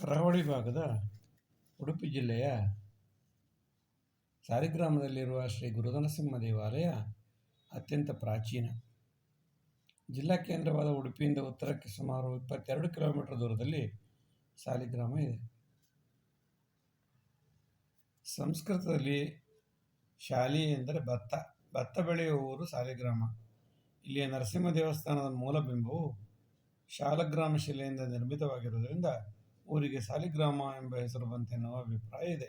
ಕರಾವಳಿ ಭಾಗದ ಉಡುಪಿ ಜಿಲ್ಲೆಯ ಸಾಲಿಗ್ರಾಮದಲ್ಲಿರುವ ಶ್ರೀ ಗುರುನರಸಿಂಹ ದೇವಾಲಯ ಅತ್ಯಂತ ಪ್ರಾಚೀನ. ಜಿಲ್ಲಾ ಕೇಂದ್ರವಾದ ಉಡುಪಿಯಿಂದ ಉತ್ತರಕ್ಕೆ ಸುಮಾರು 22 ಕಿಲೋಮೀಟರ್ ದೂರದಲ್ಲಿ ಸಾಲಿಗ್ರಾಮ ಇದೆ. ಸಂಸ್ಕೃತದಲ್ಲಿ ಶಾಲಿ ಎಂದರೆ ಭತ್ತ ಬೆಳೆಯುವ ಊರು ಸಾಲಿಗ್ರಾಮ. ಇಲ್ಲಿಯ ನರಸಿಂಹ ದೇವಸ್ಥಾನದ ಮೂಲಬಿಂಬವು ಶಾಲಗ್ರಾಮ ಶಿಲೆಯಿಂದ ನಿರ್ಮಿತವಾಗಿರುವುದರಿಂದ ಊರಿಗೆ ಸಾಲಿಗ್ರಾಮ ಎಂಬ ಹೆಸರು ಬಂತೆನ್ನುವ ಅಭಿಪ್ರಾಯ ಇದೆ.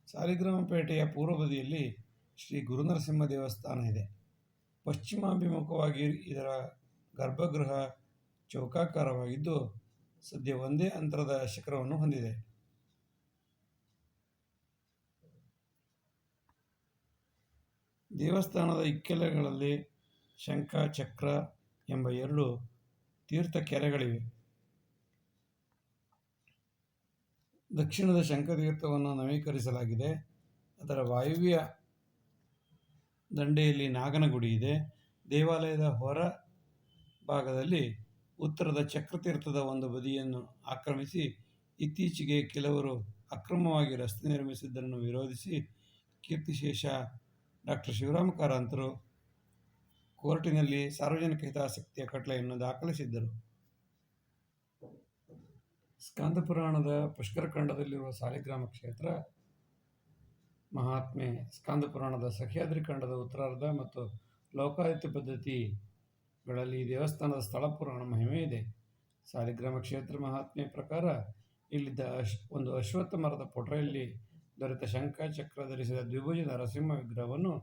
ಸಾಲಿಗ್ರಾಮಪೇಟೆಯ ಪೂರ್ವ ಬದಿಯಲ್ಲಿ ಶ್ರೀ ಗುರುನರಸಿಂಹ ದೇವಸ್ಥಾನ ಇದೆ. ಪಶ್ಚಿಮಾಭಿಮುಖವಾಗಿ ಇದರ ಗರ್ಭಗೃಹ ಚೌಕಾಕಾರವಾಗಿದ್ದು ಸದ್ಯ ಒಂದೇ ಅಂತರದ ಶಿಖರವನ್ನು ಹೊಂದಿದೆ. ದೇವಸ್ಥಾನದ ಇಕ್ಕೆಲಗಳಲ್ಲಿ ಶಂಖ, ಚಕ್ರ ಎಂಬ 2 ತೀರ್ಥ ಕೆರೆಗಳಿವೆ. ದಕ್ಷಿಣದ ಶಂಖತೀರ್ಥವನ್ನು ನವೀಕರಿಸಲಾಗಿದೆ. ಅದರ ವಾಯುವ್ಯ ದಂಡೆಯಲ್ಲಿ ನಾಗನ ಗುಡಿ ಇದೆ. ದೇವಾಲಯದ ಹೊರ ಭಾಗದಲ್ಲಿ ಉತ್ತರದ ಚಕ್ರತೀರ್ಥದ ಒಂದು ಬದಿಯನ್ನು ಆಕ್ರಮಿಸಿ ಇತ್ತೀಚೆಗೆ ಕೆಲವರು ಅಕ್ರಮವಾಗಿ ರಸ್ತೆ ನಿರ್ಮಿಸಿದ್ದನ್ನು ವಿರೋಧಿಸಿ ಕೀರ್ತಿಶೇಷ ಡಾ. ಶಿವರಾಮ ಕಾರಂತರು ಕೋರ್ಟಿನಲ್ಲಿ ಸಾರ್ವಜನಿಕ ಹಿತಾಸಕ್ತಿಯ ಖಟಲೆಯನ್ನು ದಾಖಲಿಸಿದ್ದರು. ಸ್ಕಾಂದಪುರಾಣದ ಪುಷ್ಕರಖಂಡದಲ್ಲಿರುವ ಸಾಲಿಗ್ರಾಮ ಕ್ಷೇತ್ರ ಮಹಾತ್ಮೆ, ಸ್ಕಾಂದಪುರಾಣದ ಸಹ್ಯಾದ್ರಿ ಖಂಡದ ಉತ್ತರಾರ್ಧ ಮತ್ತು ಲೋಕಾಯುಕ್ತ ಪದ್ಧತಿಗಳಲ್ಲಿ ಈ ದೇವಸ್ಥಾನದ ಸ್ಥಳ ಪುರಾಣ ಮಹಿಮೆ ಇದೆ. ಸಾಲಿಗ್ರಾಮ ಕ್ಷೇತ್ರ ಮಹಾತ್ಮೆ ಪ್ರಕಾರ ಇಲ್ಲಿದ್ದ ಒಂದು ಅಶ್ವತ್ಥ ಮರದ ಪೊಟರೆಯಲ್ಲಿ ದೊರೆತ ಶಂಖ, ಚಕ್ರ ಧರಿಸಿದ ದ್ವಿಭುಜ ನರಸಿಂಹ ವಿಗ್ರಹವನ್ನು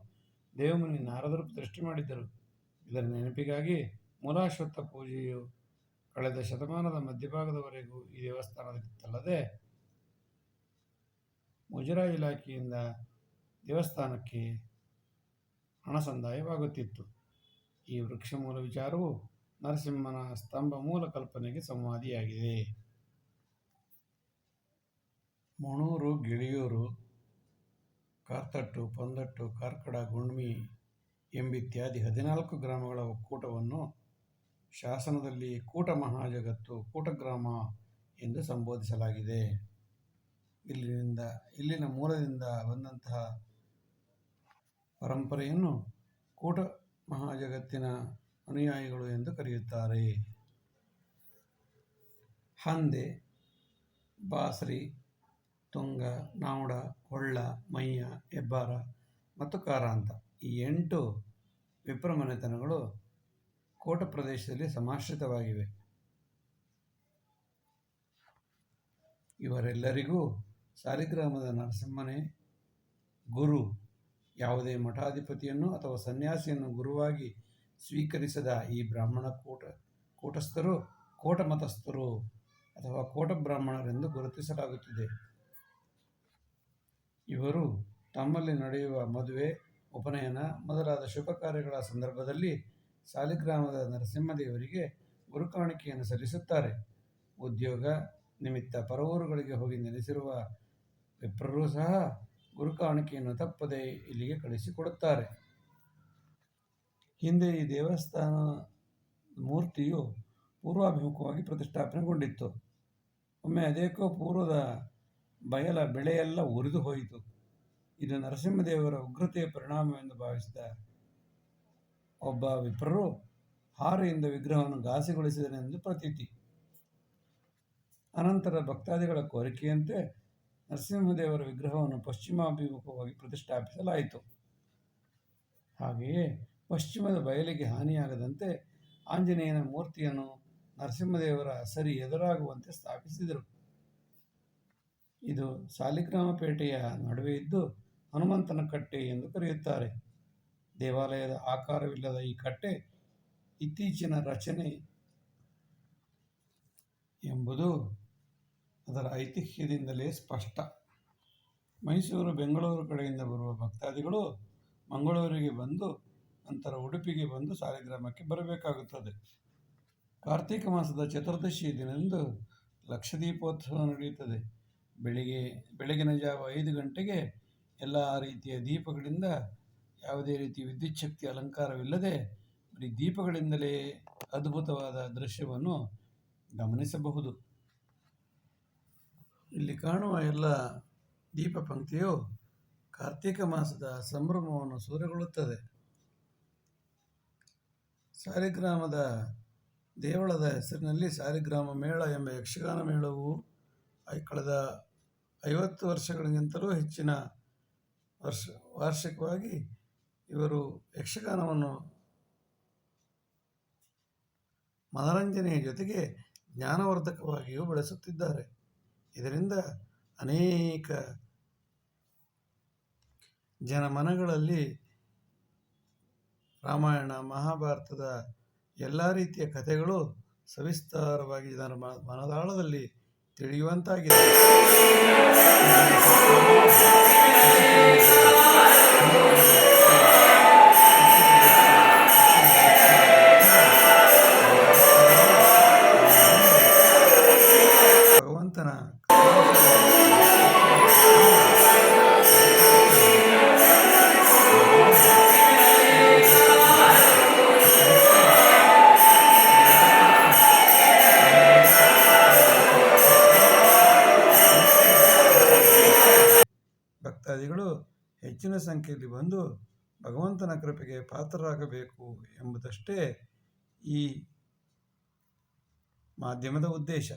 ದೇವಮುನಿ ನಾರದರು ಪ್ರತಿಷ್ಠೆ ಮಾಡಿದ್ದರು. ಇದರ ನೆನಪಿಗಾಗಿ ಮೂಲಾಶ್ವತ್ಥ ಪೂಜೆಯು ಕಳೆದ ಶತಮಾನದ ಮಧ್ಯಭಾಗದವರೆಗೂ ಈ ದೇವಸ್ಥಾನದಲ್ಲಿತ್ತಲ್ಲದೆ ಮುಜರಾಯಿ ಇಲಾಖೆಯಿಂದ ದೇವಸ್ಥಾನಕ್ಕೆ ಹಣ ಸಂದಾಯವಾಗುತ್ತಿತ್ತು. ಈ ವೃಕ್ಷ ಮೂಲ ವಿಚಾರವು ನರಸಿಂಹನ ಸ್ತಂಭ ಮೂಲ ಕಲ್ಪನೆಗೆ ಸಂವಾದಿಯಾಗಿದೆ. ಮೊಣೂರು, ಗಿಳಿಯೂರು, ಕಾರ್ತಟ್ಟು, ಪೊಂದಟ್ಟು, ಕಾರ್ಕಡ, ಗುಣ್ಮಿ ಎಂಬಿತ್ಯಾದಿ 14 ಗ್ರಾಮಗಳ ಒಕ್ಕೂಟವನ್ನು ಶಾಸನದಲ್ಲಿ ಕೂಟ ಮಹಾಜಗತ್ತು, ಕೂಟಗ್ರಾಮ ಎಂದು ಸಂಬೋಧಿಸಲಾಗಿದೆ. ಇಲ್ಲಿನ ಮೂಲದಿಂದ ಬಂದಂತಹ ಪರಂಪರೆಯನ್ನು ಕೂಟ ಮಹಾಜಗತ್ತಿನ ಅನುಯಾಯಿಗಳು ಎಂದು ಕರೆಯುತ್ತಾರೆ. ಹಂದೆ, ಬಾಸ್ರಿ, ತುಂಗ, ನಾವುಡ, ಹೊಳ್ಳ, ಮಯ್ಯ, ಹೆಬ್ಬಾರ ಮತ್ತು ಕಾರಂತ ಈ 8 ವಿಪ್ರ ಮನೆತನಗಳು ಕೋಟ ಪ್ರದೇಶದಲ್ಲಿ ಸಮಾಶ್ರಿತವಾಗಿವೆ. ಇವರೆಲ್ಲರಿಗೂ ಸಾಲಿಗ್ರಾಮದ ನರಸಿಂಹನೇ ಗುರು. ಯಾವುದೇ ಮಠಾಧಿಪತಿಯನ್ನು ಅಥವಾ ಸನ್ಯಾಸಿಯನ್ನು ಗುರುವಾಗಿ ಸ್ವೀಕರಿಸದ ಈ ಬ್ರಾಹ್ಮಣ ಕೂಟಸ್ಥರು ಕೋಟ ಮತಸ್ಥರು ಅಥವಾ ಕೋಟ ಬ್ರಾಹ್ಮಣರೆಂದು ಗುರುತಿಸಲಾಗುತ್ತಿದೆ. ಇವರು ತಮ್ಮಲ್ಲಿ ನಡೆಯುವ ಮದುವೆ, ಉಪನಯನ ಮೊದಲಾದ ಶುಭ ಕಾರ್ಯಗಳ ಸಂದರ್ಭದಲ್ಲಿ ಸಾಲಿಗ್ರಾಮದ ನರಸಿಂಹದೇವರಿಗೆ ಗುರುಕಾಣಿಕೆಯನ್ನು ಸಲ್ಲಿಸುತ್ತಾರೆ. ಉದ್ಯೋಗ ನಿಮಿತ್ತ ಪರವೂರುಗಳಿಗೆ ಹೋಗಿ ನೆಲೆಸಿರುವ ವಿಪ್ರರೂ ಸಹ ಗುರುಕಾಣಿಕೆಯನ್ನು ತಪ್ಪದೆ ಇಲ್ಲಿಗೆ ಕಳಿಸಿಕೊಡುತ್ತಾರೆ. ಹಿಂದೆ ಈ ದೇವಸ್ಥಾನ ಮೂರ್ತಿಯು ಪೂರ್ವಾಭಿಮುಖವಾಗಿ ಪ್ರತಿಷ್ಠಾಪನೆಗೊಂಡಿತ್ತು. ಒಮ್ಮೆ ಅದೇಕೋ ಪೂರ್ವದ ಬಯಲ ಬೆಳೆಯೆಲ್ಲ ಉರಿದು ಹೋಯಿತು. ಇದು ನರಸಿಂಹದೇವರ ಉಗ್ರತೆಯ ಪರಿಣಾಮವೆಂದು ಭಾವಿಸಿದ ಒಬ್ಬ ವಿಪ್ರರು ಹಾರೆಯಿಂದ ವಿಗ್ರಹವನ್ನು ಘಾಸಿಗೊಳಿಸಿದನೆಂದು ಪ್ರತೀತಿ. ಅನಂತರ ಭಕ್ತಾದಿಗಳ ಕೋರಿಕೆಯಂತೆ ನರಸಿಂಹದೇವರ ವಿಗ್ರಹವನ್ನು ಪಶ್ಚಿಮಾಭಿಮುಖವಾಗಿ ಪ್ರತಿಷ್ಠಾಪಿಸಲಾಯಿತು. ಹಾಗೆಯೇ ಪಶ್ಚಿಮದ ಬಯಲಿಗೆ ಹಾನಿಯಾಗದಂತೆ ಆಂಜನೇಯನ ಮೂರ್ತಿಯನ್ನು ನರಸಿಂಹದೇವರ ಸರಿ ಎದುರಾಗುವಂತೆ ಸ್ಥಾಪಿಸಿದರು. ಇದು ಸಾಲಿಗ್ರಾಮ ಪೇಟೆಯ ನಡುವೆ ಇದ್ದು ಹನುಮಂತನ ಕಟ್ಟೆ ಎಂದು ಕರೆಯುತ್ತಾರೆ. ದೇವಾಲಯದ ಆಕಾರವಿಲ್ಲದ ಈ ಕಟ್ಟೆ ಇತ್ತೀಚಿನ ರಚನೆ ಎಂಬುದು ಅದರ ಐತಿಹ್ಯದಿಂದಲೇ ಸ್ಪಷ್ಟ. ಮೈಸೂರು, ಬೆಂಗಳೂರು ಕಡೆಯಿಂದ ಬರುವ ಭಕ್ತಾದಿಗಳು ಮಂಗಳೂರಿಗೆ ಬಂದು ನಂತರ ಉಡುಪಿಗೆ ಬಂದು ಸಾಲಿಗ್ರಾಮಕ್ಕೆ ಬರಬೇಕಾಗುತ್ತದೆ. ಕಾರ್ತಿಕ ಮಾಸದ ಚತುರ್ದಶಿಯ ದಿನದಂದು ಲಕ್ಷದೀಪೋತ್ಸವ ನಡೆಯುತ್ತದೆ. ಬೆಳಗಿನ ಜಾವ 5 ಗಂಟೆಗೆ ಎಲ್ಲ ರೀತಿಯ ದೀಪಗಳಿಂದ, ಯಾವುದೇ ರೀತಿಯ ವಿದ್ಯುತ್ ಶಕ್ತಿ ಅಲಂಕಾರವಿಲ್ಲದೆ ಬರೀ ದೀಪಗಳಿಂದಲೇ ಅದ್ಭುತವಾದ ದೃಶ್ಯವನ್ನು ಗಮನಿಸಬಹುದು. ಇಲ್ಲಿ ಕಾಣುವ ಎಲ್ಲ ದೀಪ ಪಂಕ್ತಿಯು ಕಾರ್ತೀಕ ಮಾಸದ ಸಂಭ್ರಮವನ್ನು ಸೂರೆಗೊಳ್ಳುತ್ತದೆ. ಸಾಲಿಗ್ರಾಮದ ದೇವಳದ ಹೆಸರಿನಲ್ಲಿ ಸಾಲಿಗ್ರಾಮ ಮೇಳ ಎಂಬ ಯಕ್ಷಗಾನ ಮೇಳವು ಕಳೆದ 50 ವರ್ಷಗಳಿಗಿಂತಲೂ ಹೆಚ್ಚಿನ ವಾರ್ಷಿಕವಾಗಿ ಇವರು ಯಕ್ಷಗಾನವನ್ನು ಮನರಂಜನೆಯ ಜೊತೆಗೆ ಜ್ಞಾನವರ್ಧಕವಾಗಿಯೂ ಬಳಸುತ್ತಿದ್ದಾರೆ. ಇದರಿಂದ ಅನೇಕ ಜನಮನಗಳಲ್ಲಿ ರಾಮಾಯಣ ಮಹಾಭಾರತದ ಎಲ್ಲ ರೀತಿಯ ಕಥೆಗಳು ಸವಿಸ್ತಾರವಾಗಿ ಜನರ ಮನದಾಳದಲ್ಲಿ ತಿಳಿಯುವಂತಾಗಿದೆ. ಭಗವಂತನ ಭಕ್ತಾದಿಗಳು ಹೆಚ್ಚಿನ ಸಂಖ್ಯೆಯಲ್ಲಿ ಬಂದು ಭಗವಂತನ ಕೃಪೆಗೆ ಪಾತ್ರರಾಗಬೇಕು ಎಂಬುದಷ್ಟೇ ಈ ಮಾಧ್ಯಮದ ಉದ್ದೇಶ.